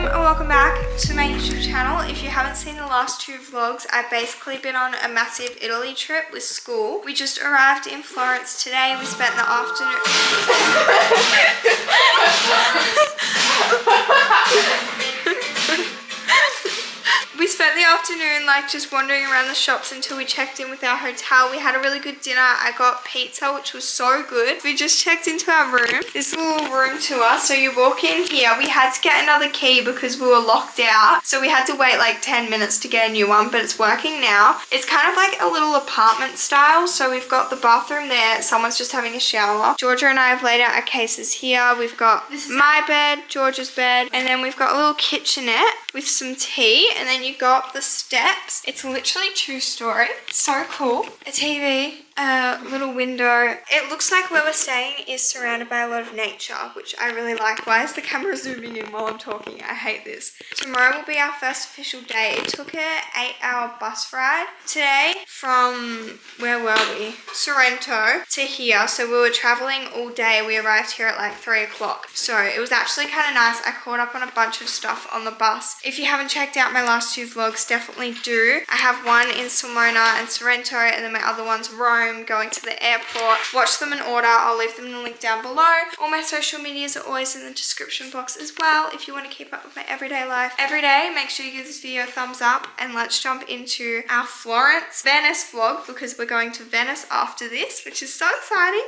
and welcome back to my YouTube channel. If you haven't seen the last two vlogs, I've basically been on a massive Italy trip with school. We just arrived in Florence today. We spent the afternoon... We spent the afternoon just wandering around the shops until we checked in with our hotel. We had a really good dinner. I got pizza, which was so good. We just checked into our room. This little room tour. So you walk in here. We had to get another key because we were locked out. So we had to wait like 10 minutes to get a new one, but it's working now. It's kind of like a little apartment style. So we've got the bathroom there. Someone's just having a shower. Georgia and I have laid out our cases here. We've got my bed, Georgia's bed, and then we've got a little kitchenette with some tea, and then you got the steps. It's literally 2-story. So cool. A TV, a little window. It looks like where we're staying is surrounded by a lot of nature, which I really like. Why is the camera zooming in while I'm talking? I hate this. Tomorrow will be our first official day. It took an 8-hour bus ride today from, where were we? Sorrento to here. So we were traveling all day. We arrived here at like 3 o'clock. So it was actually kind of nice. I caught up on a bunch of stuff on the bus. If you haven't checked out my last two vlogs, definitely do. I have one in Sulmona and Sorrento, and then my other one's Rome, going to the airport. Watch them in order. I'll leave them in the link down below. All my social medias are always in the description box as well if you want to keep up with my everyday life. Every day, make sure you give this video a thumbs up, and let's jump into our Venice vlog because we're going to Venice after this, which is so exciting.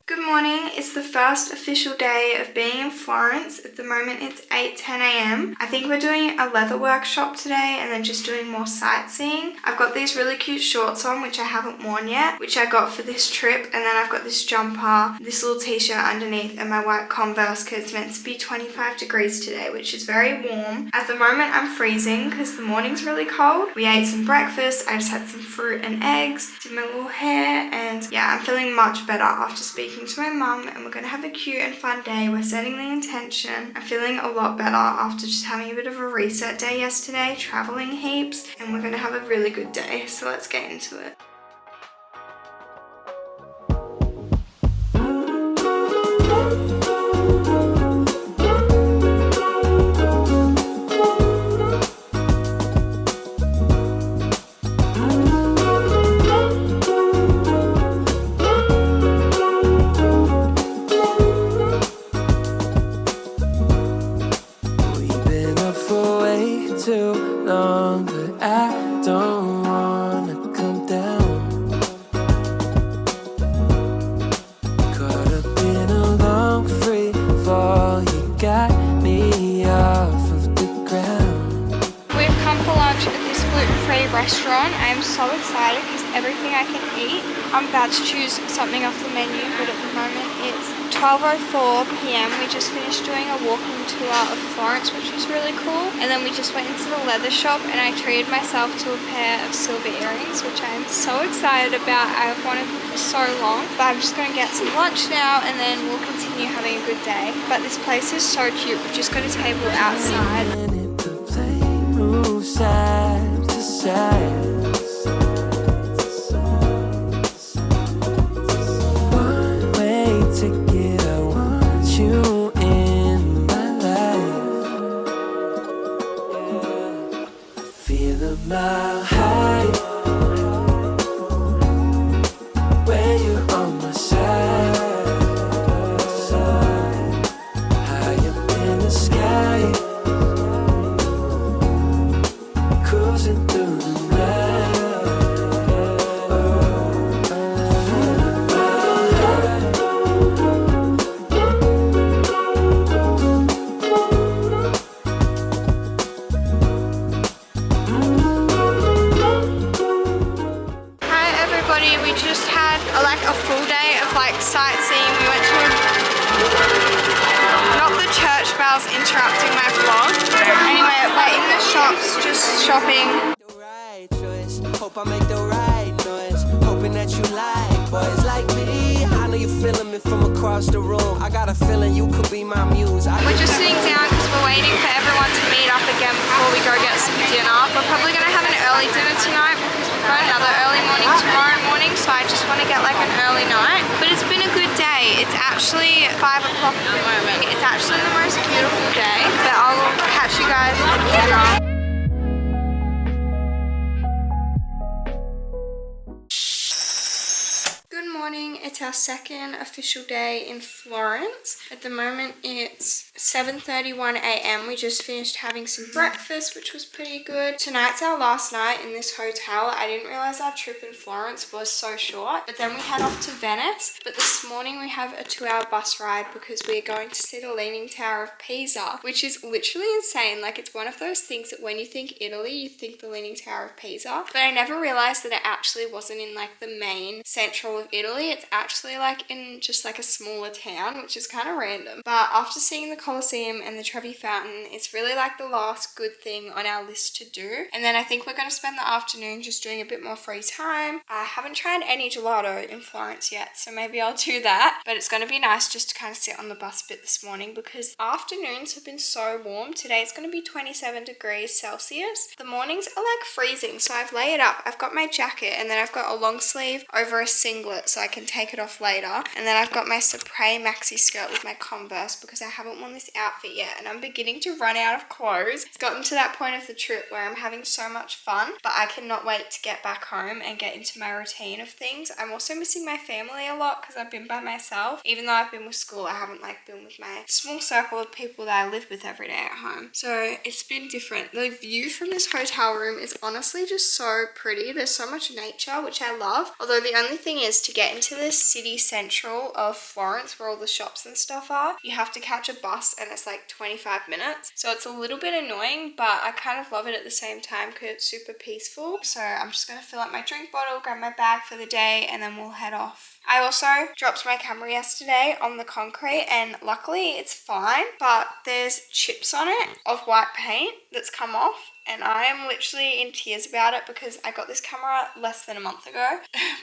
Good morning. It's the first official day of being in Florence. At the moment it's 8:10 a.m. I think we're doing a leather workshop today and then just doing more sightseeing. I've got these really cute shorts on which I haven't worn yet, which I got for this trip, and then I've got this jumper, this little t-shirt underneath, and my white Converse because it's meant to be 25 degrees today, which is very warm. At the moment I'm freezing because the morning's really cold. We ate some breakfast. I just had some fruit and eggs, did my little hair, and yeah, I'm feeling much better after speaking to my mum, and we're going to have a cute and fun day. We're setting the intention. I'm feeling a lot better after just having a bit of a reset day yesterday, traveling heaps, and we're going to have a really good day. So let's get into it. Restaurant. I am so excited because everything I can eat. I'm about to choose something off the menu, but at the moment it's 12:04 p.m. We just finished doing a walking tour of Florence, which was really cool, and then we just went into the leather shop and I treated myself to a pair of silver earrings, which I am so excited about. I've wanted them for so long, but I'm just going to get some lunch now and then we'll continue having a good day. But this place is so cute. We've just got a table outside. One way ticket, I want you in my life. I feel a mile high when you're on my side, high up in the sky, cruising through the sightseeing. We went to not the church bells interrupting my vlog. Anyway, we're in the shops just shopping. Hope I make the right noise. Hoping that you like boys like me. I know you're feeling me from across the room. I got a feeling you could be my muse. We're just sitting down because we're waiting for everyone to meet up again before we go get some dinner. We're probably going to have an early dinner tonight because we've got another early morning tomorrow morning, so I just want to get like an early night. But it's been a good day. It's actually 5 o'clock at the moment. It's actually the most beautiful day, but I'll catch you guys at dinner. Good morning, it's our second official day in Florence. At the moment it's 7:31 a.m. We just finished having some breakfast, which was pretty good. Tonight's our last night in this hotel. I didn't realize our trip in Florence was so short, but then we head off to Venice. But this morning we have a 2-hour bus ride because we're going to see the Leaning Tower of Pisa, which is literally insane. Like, it's one of those things that when you think Italy, you think the Leaning Tower of Pisa. But I never realized that it actually wasn't in like the main central of Italy. It's actually like in just like a smaller town, which is kind of random. But after seeing the Colosseum and the Trevi Fountain, it's really like the last good thing on our list to do. And then I think we're going to spend the afternoon just doing a bit more free time. I haven't tried any gelato in Florence yet, so maybe I'll do that. But it's going to be nice just to kind of sit on the bus a bit this morning because afternoons have been so warm. Today it's going to be 27 degrees Celsius. The mornings are like freezing, so I've layered up. I've got my jacket and then I've got a long sleeve over a singlet so I can take it off later. And then I've got my Supre maxi skirt with my Converse because I haven't worn this outfit yet and I'm beginning to run out of clothes. It's gotten to that point of the trip where I'm having so much fun, but I cannot wait to get back home and get into my routine of things. I'm also missing my family a lot because I've been by myself. Even though I've been with school, I haven't like been with my small circle of people that I live with every day at home. So it's been different. The view from this hotel room is honestly just so pretty. There's so much nature, which I love. Although the only thing is to get into the city central of Florence where all the shops and stuff are, you have to catch a bus and it's like 25 minutes. So it's a little bit annoying, but I kind of love it at the same time because it's super peaceful. So I'm just going to fill up my drink bottle, grab my bag for the day, and then we'll head off. I also dropped my camera yesterday on the concrete and luckily it's fine, but there's chips on it of white paint that's come off. And I am literally in tears about it because I got this camera less than a month ago.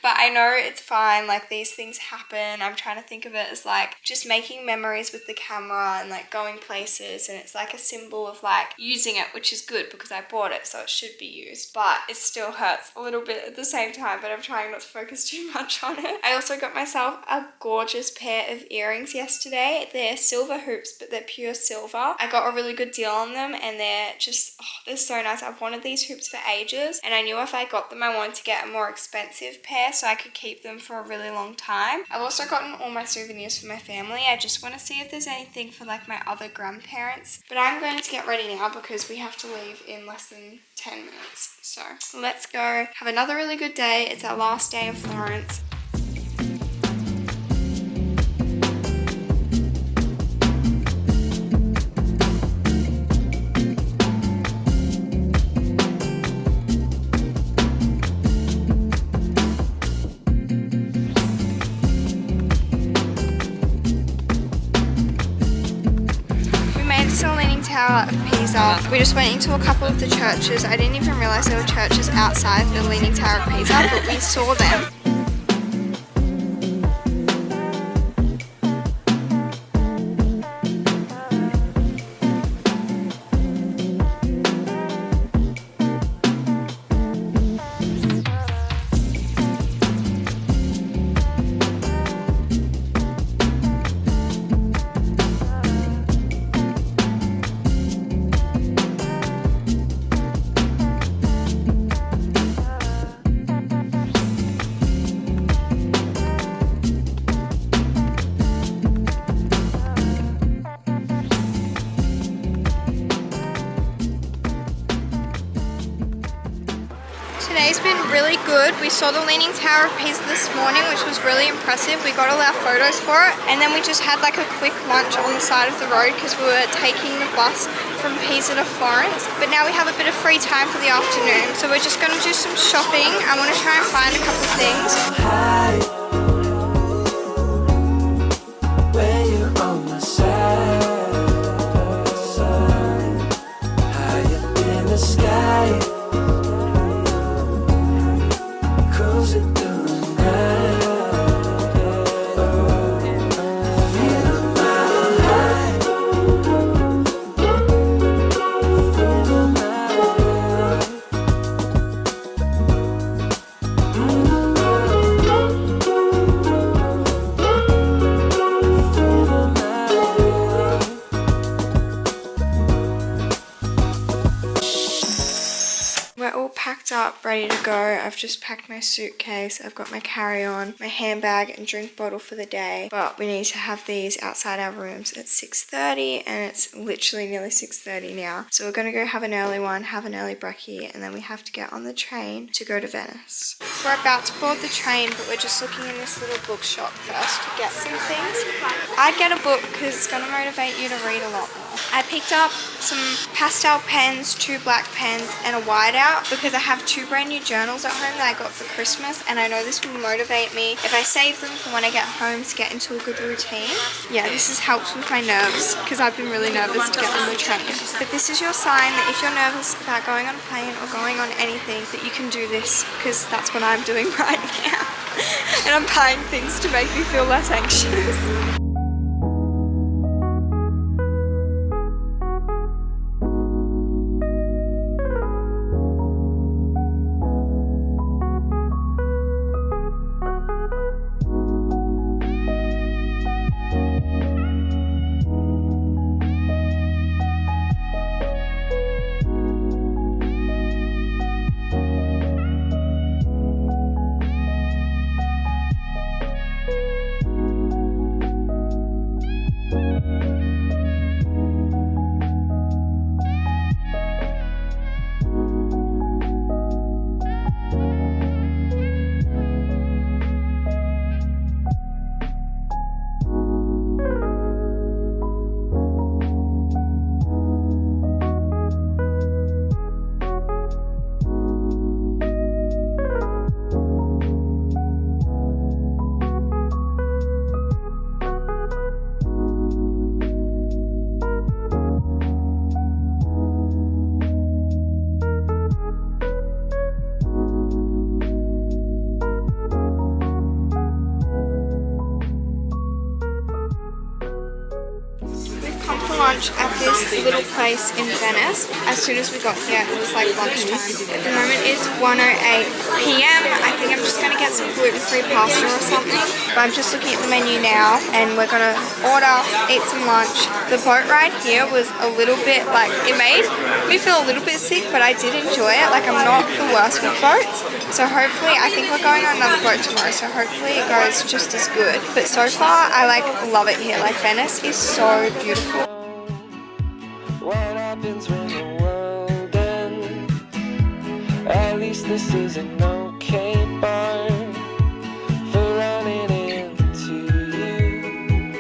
But I know it's fine, like these things happen. I'm trying to think of it as like just making memories with the camera and like going places, and it's like a symbol of like using it, which is good because I bought it so it should be used. But it still hurts a little bit at the same time, but I'm trying not to focus too much on it. I also got myself a gorgeous pair of earrings yesterday. They're silver hoops, but they're pure silver. I got a really good deal on them and they're just, they're so nice. I've wanted these hoops for ages and I knew if I got them I wanted to get a more expensive pair so I could keep them for a really long time. I've also gotten all my souvenirs for my family. I just want to see if there's anything for like my other grandparents, but I'm going to get ready now because we have to leave in less than 10 minutes. So let's go have another really good day. It's our last day in Florence. Tower of Pisa. We just went into a couple of the churches. I didn't even realize there were churches outside the Leaning Tower of Pisa, but we saw them. Today's been really good. We saw the Leaning Tower of Pisa this morning, which was really impressive. We got all our photos for it, and then we just had like a quick lunch on the side of the road because we were taking the bus from Pisa to Florence. But now we have a bit of free time for the afternoon, so we're just going to do some shopping. I want to try and find a couple of things. When you're on my side, high up in the sky. ready to go. I've just packed my suitcase. I've got my carry-on, my handbag and drink bottle for the day. But we need to have these outside our rooms at 6:30 and it's literally nearly 6:30 now. So we're gonna go have an early one, have an early brekkie, and then we have to get on the train to go to Venice. We're about to board the train, but we're just looking in this little bookshop first to get some things. I get a book because it's gonna motivate you to read a lot more. I picked up some pastel pens, 2 black pens and a whiteout because I have 2 brand new journals at home that I got for Christmas, and I know this will motivate me if I save them for when I get home to get into a good routine. Yeah, this has helped with my nerves because I've been really nervous to get on the train. But this is your sign that if you're nervous about going on a plane or going on anything, that you can do this, because that's what I'm doing right now. And I'm buying things to make me feel less anxious. Lunch at this little place in Venice. As soon as we got here, it was like lunchtime. At the moment it's 1:08 p.m. I think I'm just gonna get some gluten-free pasta or something. But I'm just looking at the menu now and we're gonna order, eat some lunch. The boat ride here was a little bit like, it made me feel a little bit sick, but I did enjoy it. Like, I'm not the worst with boats. So hopefully, I think we're going on another boat tomorrow, so hopefully it goes just as good. But so far, I like love it here. Like, Venice is so beautiful. What happens when the world ends? At least this is an okay bar for running into you.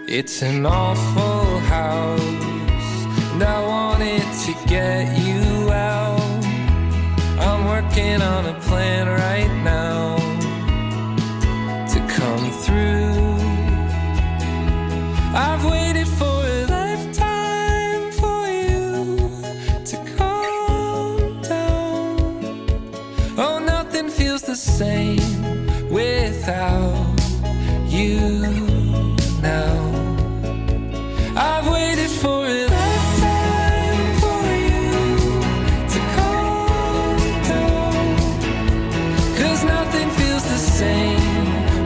It's an awful house, and I wanted to get you out. I'm working on a plan right now to come through. I've waited for a lifetime for you to calm down. Oh, nothing feels the same without you now. I've waited for a lifetime for you to calm down, 'cause nothing feels the same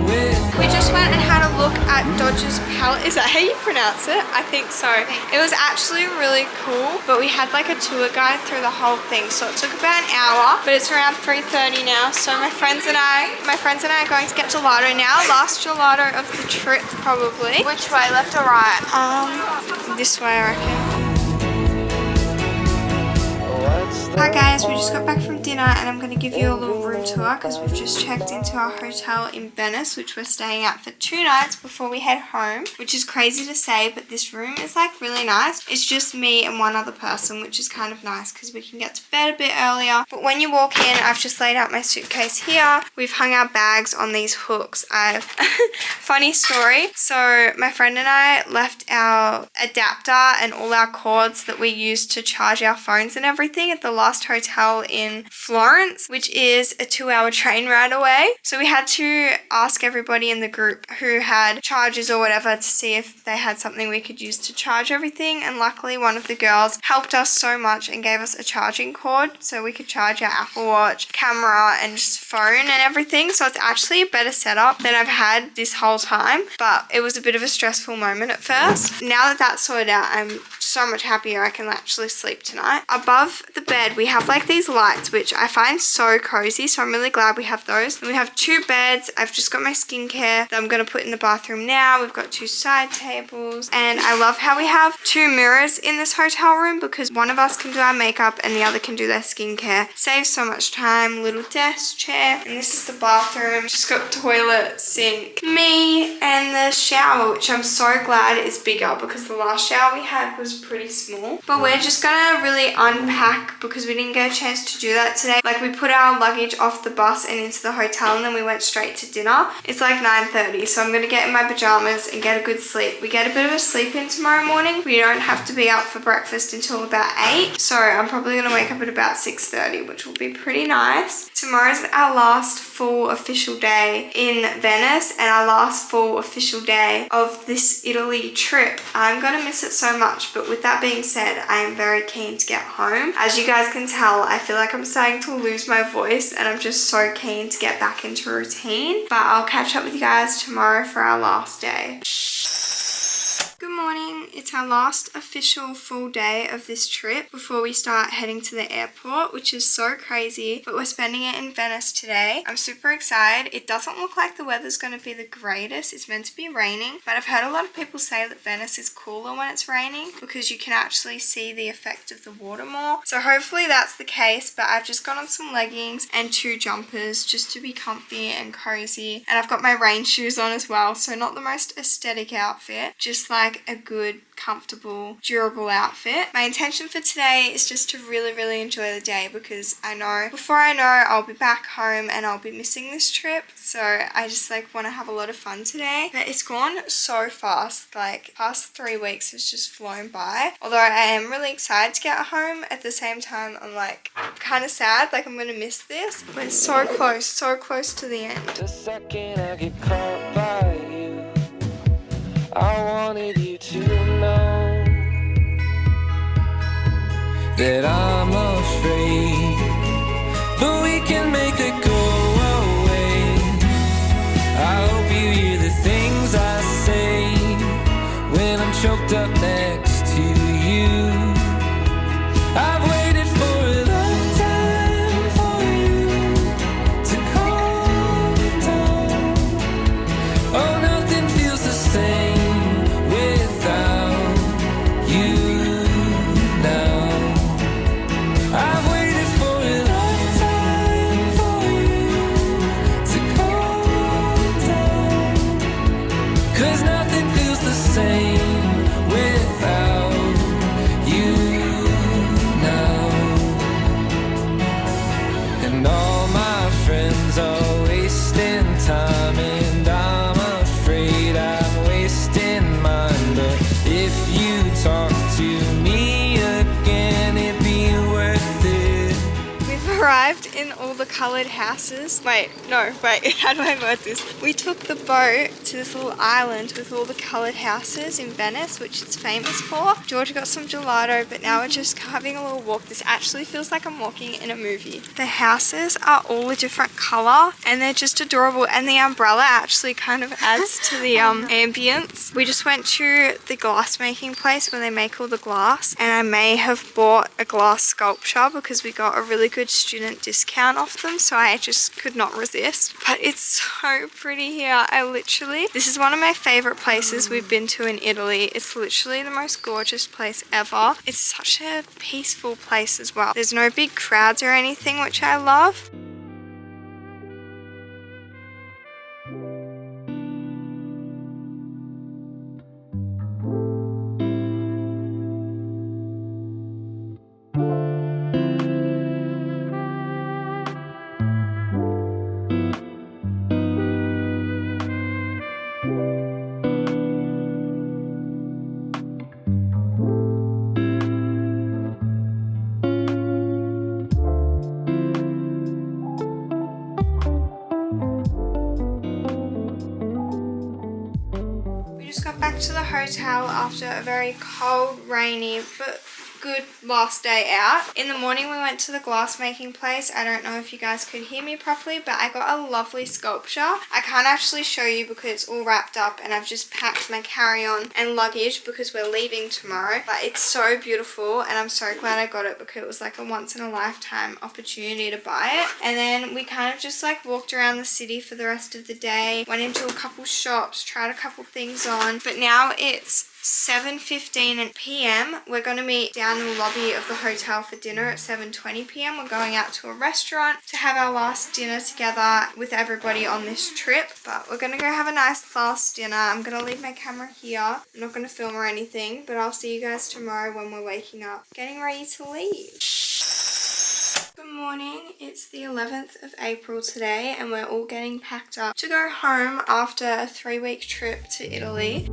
with. We just went and had a look at Dodge's Palace. Is that how you pronounce it? I think so. It was actually really cool, but we had like a tour guide through the whole thing, so it took about an hour, but it's around 3:30 now. So my friends and I are going to get gelato now. Last gelato of the trip, probably. Which way, left or right? This way, I reckon. Hi guys, we just got back from dinner and I'm going to give you a little room tour because we've just checked into our hotel in Venice, which we're staying at for 2 nights before we head home, which is crazy to say, but this room is like really nice. It's just me and one other person, which is kind of nice because we can get to bed a bit earlier. But when you walk in, I've just laid out my suitcase here. We've hung our bags on these hooks. Funny story. So my friend and I left our adapter and all our cords that we used to charge our phones and everything at the last hotel in Florence, which is a 2-hour train ride away. So we had to ask everybody in the group who had chargers or whatever to see if they had something we could use to charge everything, and luckily one of the girls helped us so much and gave us a charging cord so we could charge our Apple Watch, camera and just phone and everything. So it's actually a better setup than I've had this whole time, but it was a bit of a stressful moment at first. Now that that's sorted out, I'm so much happier I can actually sleep tonight. Above the bed, we have like these lights, which I find so cozy. So I'm really glad we have those. And we have 2 beds. I've just got my skincare that I'm going to put in the bathroom now. We've got 2 side tables. And I love how we have 2 mirrors in this hotel room because one of us can do our makeup and the other can do their skincare. Saves so much time. Little desk chair. And this is the bathroom. Just got toilet, sink, me, and the shower, which I'm so glad is bigger because the last shower we had was pretty small. But we're just gonna really unpack because we didn't get a chance to do that today. Like, we put our luggage off the bus and into the hotel and then we went straight to dinner. It's like 9:30, so I'm gonna get in my pajamas and get a good sleep. We get a bit of a sleep in tomorrow morning. We don't have to be up for breakfast until about 8, so I'm probably gonna wake up at about 6:30, which will be pretty nice. Tomorrow's our last full official day in Venice and our last full official day of this Italy trip. I'm gonna miss it so much, but with that being said, I am very keen to get home. As you guys can tell, I feel like I'm starting to lose my voice and I'm just so keen to get back into routine. But I'll catch up with you guys tomorrow for our last day. Good morning. It's our last official full day of this trip before we start heading to the airport, which is so crazy, but we're spending it in Venice today. I'm super excited. It doesn't look like the weather's going to be the greatest. It's meant to be raining, but I've heard a lot of people say that Venice is cooler when it's raining because you can actually see the effect of the water more. So hopefully that's the case, but I've just got on some leggings and 2 jumpers just to be comfy and cozy. And I've got my rain shoes on as well, so not the most aesthetic outfit, just like a good, comfortable, durable outfit. My intention for today is just to really enjoy the day because I know before I know I'll be back home and I'll be missing this trip, so I just like want to have a lot of fun today. But it's gone so fast, like past 3 weeks has just flown by. Although I am really excited to get home, at the same time I'm like kind of sad, like I'm gonna miss this, but it's so close to the end. The second I get caught by you, I wanted you to know that I'm afraid, but we can make it go away. I hope you hear the things I say when I'm choked up next to you. I've waited for a long time for you to calm down. Oh, nothing feels the same time, and I'm afraid I'm wasting mine. But if you talk to me again, it'd be worth it. We've arrived in all the coloured houses. Wait, how do I word this? We took the boat to this little island with all the coloured houses in Venice, which it's famous for. Georgia got some gelato, but now we're just having a little walk. This actually feels like I'm walking in a movie. The houses are all a different colour and they're just adorable, and the umbrella actually kind of adds to the ambience. We just went to the glass making place where they make all the glass, and I may have bought a glass sculpture because we got a really good student discount off them, so I just could not resist. But it's so pretty here. This is one of my favorite places we've been to in Italy. It's literally the most gorgeous place ever. It's such a peaceful place as well. There's no big crowds or anything, which I love. Got back to the hotel after a very cold, rainy, but good last day out. In the morning we went to the glass making place. I don't know if you guys could hear me properly, but I got a lovely sculpture. I can't actually show you because it's all wrapped up and I've just packed my carry-on and luggage because we're leaving tomorrow. But it's so beautiful and I'm so glad I got it because it was like a once in a lifetime opportunity to buy it. And then we kind of just like walked around the city for the rest of the day, went into a couple shops, tried a couple things on. But now it's 7:15 p.m. We're going to meet down in the lobby of the hotel for dinner at 7:20 p.m. We're going out to a restaurant to have our last dinner together with everybody on this trip. But we're going to go have a nice last dinner. I'm going to leave my camera here. I'm not going to film or anything, but I'll see you guys tomorrow when we're waking up, getting ready to leave. Good morning, it's the 11th of April today and we're all getting packed up to go home after a 3-week trip to Italy.